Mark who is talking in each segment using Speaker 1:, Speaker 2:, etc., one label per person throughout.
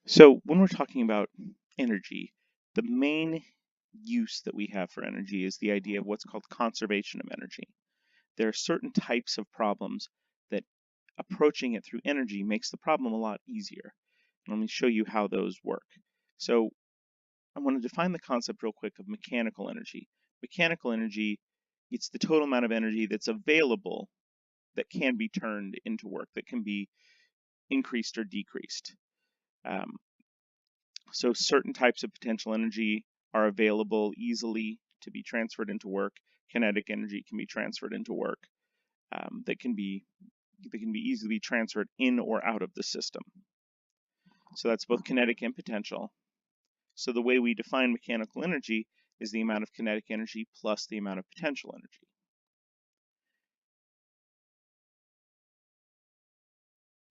Speaker 1: So when we're talking about energy, the main use that we have for energy is the idea of what's called conservation of energy. There are certain types of problems that approaching it through energy makes the problem a lot easier. Let me show you how those work. So I want to define the concept real quick of mechanical energy. Mechanical energy, it's the total amount of energy that's available that can be turned into work, that can be increased or decreased. Um, So certain types of potential energy are available easily to be transferred into work. Kinetic energy can be transferred into work. That can be easily transferred in or out of the system. So that's both kinetic and potential. So the way we define mechanical energy is the amount of kinetic energy plus the amount of potential energy.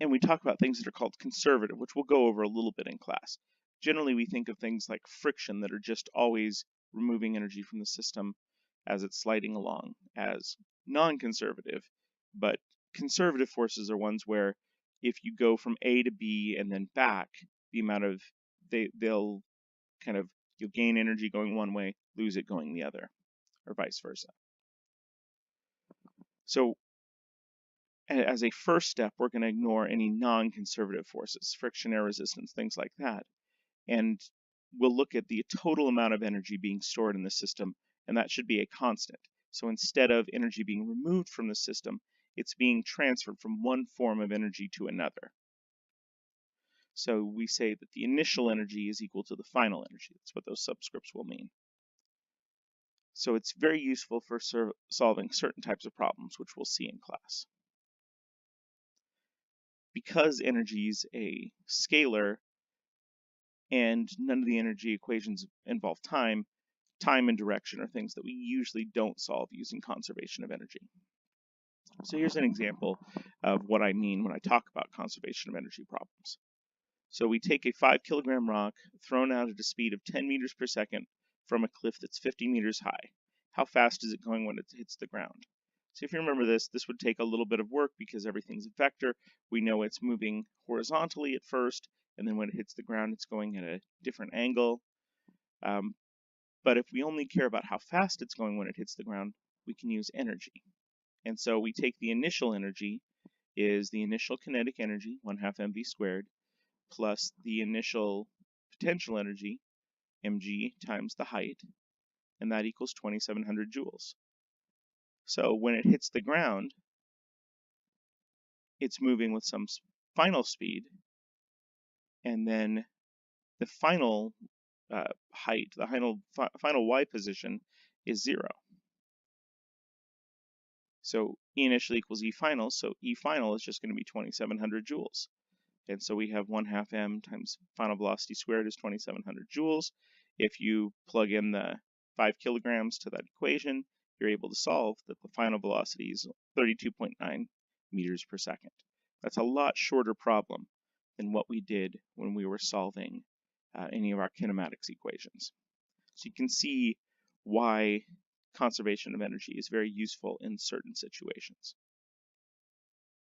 Speaker 1: And we talk about things that are called conservative, which we'll go over a little bit in class. Generally, we think of things like friction that are just always removing energy from the system as it's sliding along as non-conservative, but conservative forces are ones where if you go from A to B and then back, the amount of they'll kind of you'll gain energy going one way, lose it going the other, or vice versa. So as a first step, we're going to ignore any non-conservative forces, friction, air resistance, things like that. And we'll look at the total amount of energy being stored in the system, and that should be a constant. So instead of energy being removed from the system, it's being transferred from one form of energy to another. So we say that the initial energy is equal to the final energy. That's what those subscripts will mean. So it's very useful for solving certain types of problems, which we'll see in class. Because energy is a scalar and none of the energy equations involve time, time and direction are things that we usually don't solve using conservation of energy. So here's an example of what I mean when I talk about conservation of energy problems. So we take a 5 kilogram rock thrown out at a speed of 10 meters per second from a cliff that's 50 meters high. How fast is it going when it hits the ground? So if you remember this would take a little bit of work because everything's a vector. We know it's moving horizontally at first, and then when it hits the ground, it's going at a different angle. But if we only care about how fast it's going when it hits the ground, we can use energy. And so we take the initial energy is the initial kinetic energy, 1/2 mv squared, plus the initial potential energy, mg, times the height, and that equals 2,700 joules. So when it hits the ground, it's moving with some final speed, and then the final height, the final y position is 0. So E initial equals E final, so E final is just going to be 2,700 joules. And so we have 1/2 m times final velocity squared is 2,700 joules. If you plug in the 5 kilograms to that equation, you're able to solve that the final velocity is 32.9 meters per second. That's a lot shorter problem than what we did when we were solving any of our kinematics equations. So you can see why conservation of energy is very useful in certain situations.